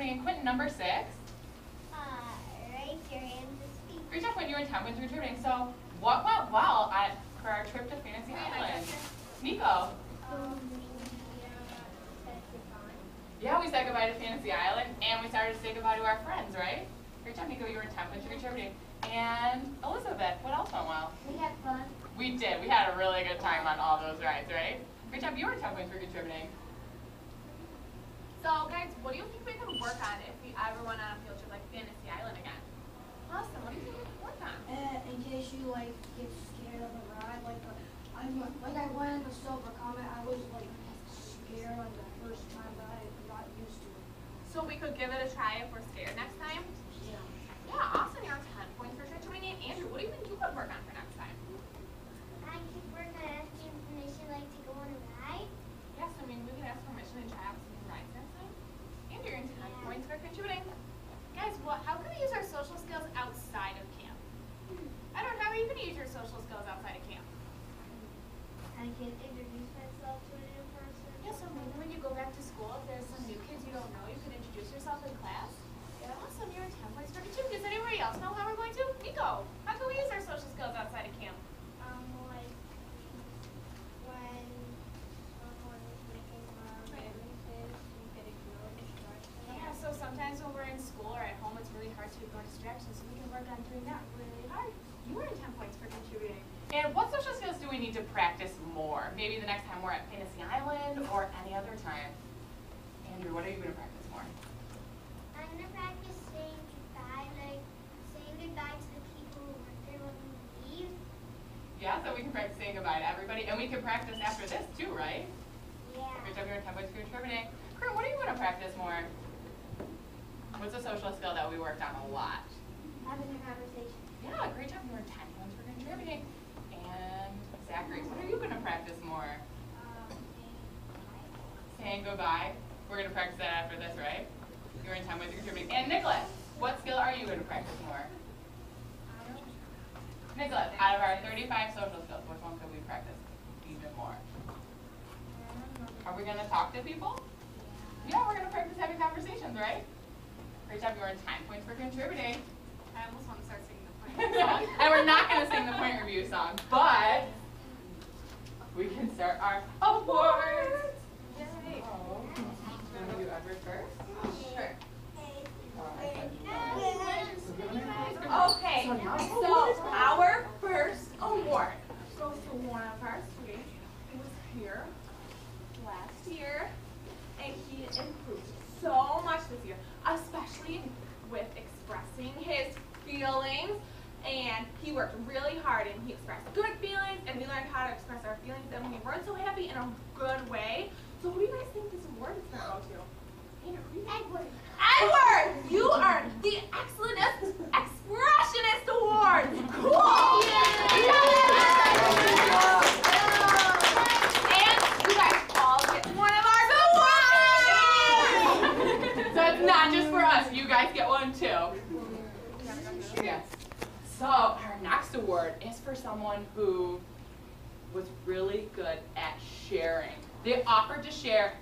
contributing. Quentin, number 6. Raise your hand to speak. Great job, Quentin. You were 10 points for contributing. So, what went well for our trip to Fantasy Island? Nico? Yeah, we said goodbye to Fantasy Island, and we started to say goodbye to our friends, right? Great job, Nico. You were 10 points for contributing. And Elizabeth, what else went well? We had fun. We did. We had a really good time on all those rides, right? Great job. You were 10 points for contributing. So, guys, what do you think we could work on if we ever went on a field trip like Fantasy Island again? Austin, what do you think we could work on? In case you like get scared of the ride, I went in the Silver Comet, I was like scared like the first time, but I got used to it. So we could give it a try if we're scared next time? Yeah. Yeah, Austin, you're 10 points for contributing. Andrew, what do you think you could work on for next time? I could work on asking permission, like to go on a ride. Yes, I mean, we could ask permission and try out some new rides next time. Andrew, you're 10 points for contributing. Guys, how can we use our social skills outside of camp? Edward, how are you going to use your social skills outside of camp? I can introduce myself to a new person. Yeah, so maybe when you go back to school, if there's some new kids you don't know, you can introduce yourself in class. Yeah. Awesome, you're 10 points for contributing. Does anybody else know how we're going to? Nico, how can we use our social skills outside of camp? Like when someone is making sentences, you get a girl distraction. Yeah, so sometimes when we're in school or at home, it's really hard to ignore distractions, so we can work on doing that really hard. You were 10 points for contributing. And what social skills do we need to practice more? Maybe the next time we're at Fantasy Island or any other time. Andrew, what are you going to practice more? I'm gonna practice saying goodbye, like saying goodbye to the people who work there when we leave. Yeah, so we can practice saying goodbye to everybody. And we can practice after this too, right? Yeah. Great job, you're 10 points for contributing. Kurt, what are you going to practice more? What's a social skill that we worked on a lot? Having a conversation. Yeah, great job, you were 10 points for contributing. And Zachary, what are you going to practice more? Saying goodbye. We're going to practice that after this, right? You're in 10 points for contributing. And Nicholas, what skill are you going to practice more? Nicholas, out of our 35 social skills, which one could we practice even more? Are we going to talk to people? Yeah, we're going to practice having conversations, right? Great job, you earned 10 points for contributing. I almost want to start singing the point song. And we're not going to sing the point review song, but we can start our awards. Yay. Oh. Do you want to do Edward first? Sure. Okay, So our first award goes to one of our students who was here last year, and he improved so much this year, especially with expressing his feelings. And he worked really hard, and he expressed good feelings, and we learned how to express our feelings, and we weren't so happy in a good way. So who do you guys think this award is going to go to? Edward. Edward, you earned the Excellent Expressionist Award. Cool. And you guys all get one of our awards. so it's not just for us. You guys get one too. Yes. So our next award is for someone who was really good at sharing. They offered to share,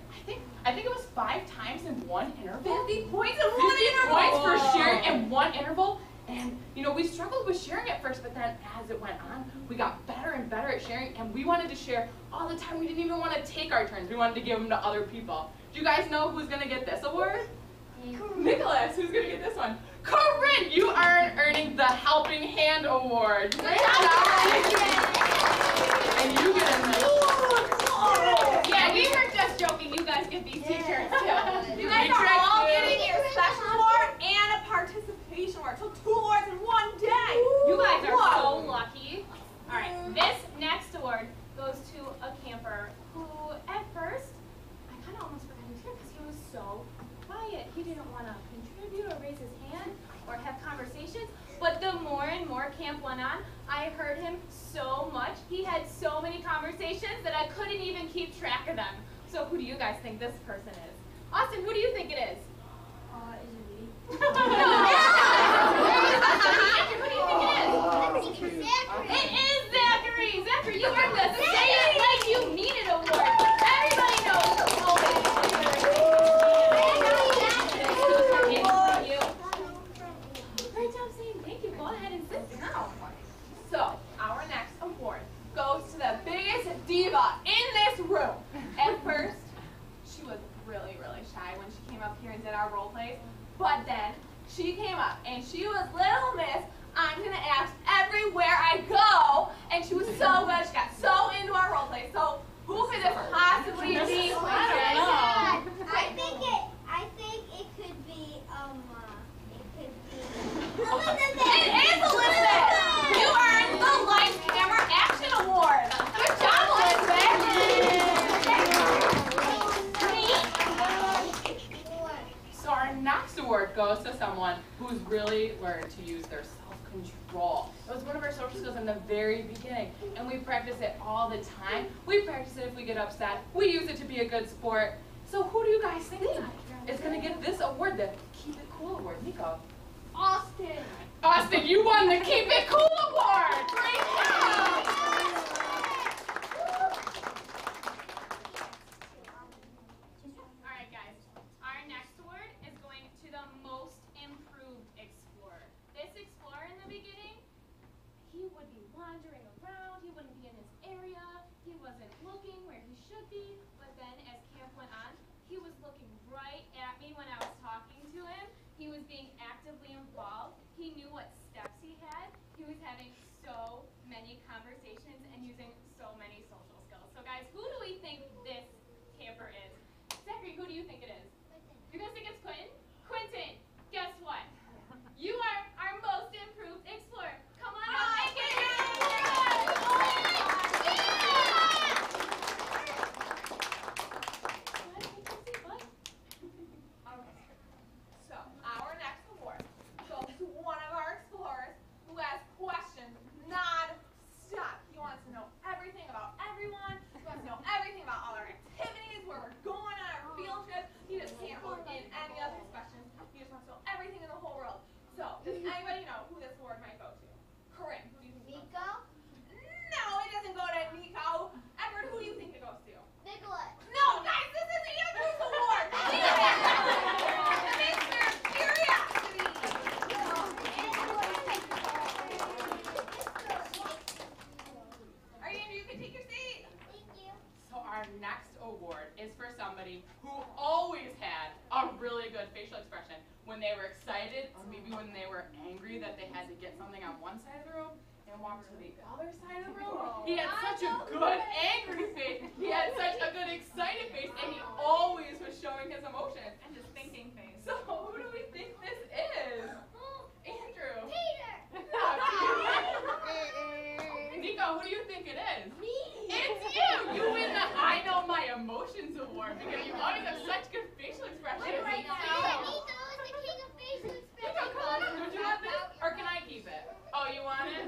I think it was 5 times in one interval. 50 points in one 50 interval. points for sharing in one interval. And you know, we struggled with sharing at first, but then as it went on, we got better and better at sharing, and we wanted to share all the time. We didn't even want to take our turns. We wanted to give them to other people. Do you guys know who's going to get this award? Nicholas, who's going to get this one? Corinne, you are earning the Helping Hand Award. Great job. And you get a Yeah, we were just joking. You guys get these t-shirts too. You guys We are tricked all you. getting your special award and a participation award. So 2 awards in one day. You guys are so lucky. All right, this next award goes to a camper who, at first, I kind of almost forgot he was here because he was so quiet. He didn't want to contribute or raise his hand or have conversations. But the more and more camp went on, I heard him so much. He had so many conversations that I couldn't even keep track of them. So who do you guys think this person is? Austin, who do you think it is? Is it me? No. Andrew, who do you think it is? I think it's Zachary. It is Zachary. Zachary, you earned the Say It Like You Mean It award. Everybody knows. true. At first, she was really, really shy when she came up here and did our role plays. But then she came up and she was Little Miss. I'm gonna ask everywhere I go, and she was so good. She got so into our role play. So who could this possibly be? I think it could be It is Elizabeth. You earned the Lights Camera Action Award. Good job, Elizabeth. So our next award goes to someone who's really learned to use their self-control. It was one of our social skills in the very beginning, and we practice it all the time. We practice it if we get upset. We use it to be a good sport. So who do you guys think is going to get this award, the Keep It Cool Award? Nico. Austin. Austin, you won the Keep It Cool Award! Great job! Alright guys, our next award is going to the Most Improved Explorer. This explorer in the beginning, he would be wandering around, he wouldn't be in his area, he wasn't looking where he should be, but then as camp went on, he was looking right at me when I was talking to him. He was being actively involved. He knew what steps he had. He was having so many conversations and using so many social skills. So guys, who do we think this camper is? Zachary, who do you think it is? You guys think it's Quentin? Quentin, guess what? You are our Most Improved Explorer. Come on up and get it! So, our next award goes to one of our explorers who has questions non-stop. He wants to know everything about everyone. He wants to know everything about all our activities, where we're going on our field trips. He just can't hold in any of his questions. He just wants to know everything in the whole world. So, does anybody know who this award might go to? Corinne, who do you think? Nico? No, it doesn't go to Nico. Edward, who do you think it goes to? Nicholas. No, guys, this is Andrew's award. Mr. Curiosity. All right, Andrew, you can take your seat. Thank you. So our next award is for somebody who always had a really good facial expression when they were excited, or maybe when they were angry that they had to get something on one side of the room and walk to the other side of the room. He had such a good angry face. He had such a good excited face, and he always was showing his emotions. And just thinking face. So who do we think this is? Andrew. Peter. Nico, who do you think it is? Me. It's you! You win the I Know My Emotions award because you always have such good facial expressions. Nico is the king of facial Nico, expressions. come on. Would you want this? Or can I keep it? Oh, you want it?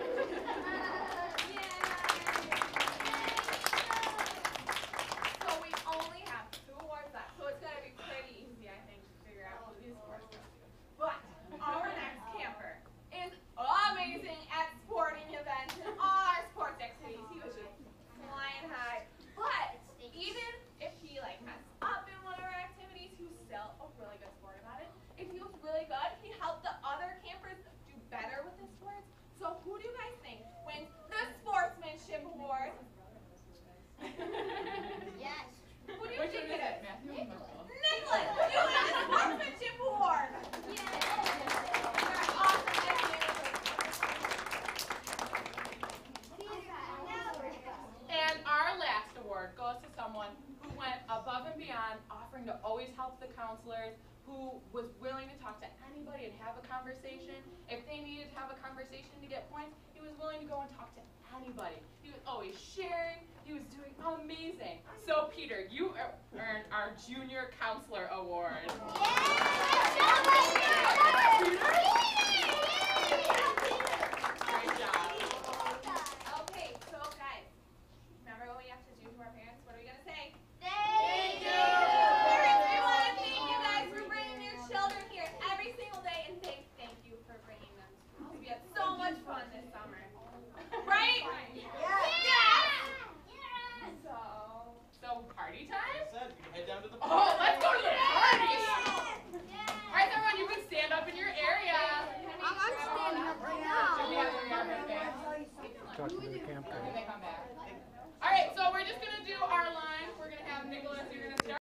So we only have 2 awards left, so it's going to be pretty easy, I think, to figure out who these awards go to. But our next camper is amazing at sporting events and all our sports activities. He was just flying high. But even if he messed up in one of our activities, he was still a really good sport about it. If he was really good, he helped the other campers do better with the sports. So who do you guys think wins the Sportsmanship Award? Yes. Who do you Which think one it is? Matthew and Michael. Nicholas, you win the Sportsmanship Award. And our last award goes to someone who went above and beyond, offering to always help the counselors, who was willing to talk to anybody and have a conversation. If they needed to have a conversation to get points, he was willing to go and talk to anybody. He was always sharing. He was doing amazing. So, Peter, you earned our Junior Counselor Award. Great job. Okay, so guys, remember what we have to do to our parents? What are we going to say? Thank you. Parents, we want to thank you guys for bringing your children here every single day, and thank you for bringing them to schools. We had so much fun this summer. Right? Yes. So party time? Said we can head down to the Oh, let's go to the party! Yes. All right, everyone, you can stand up in your area. I'm standing up right now. Should we have the camera back? Talk to the camper. When they come back.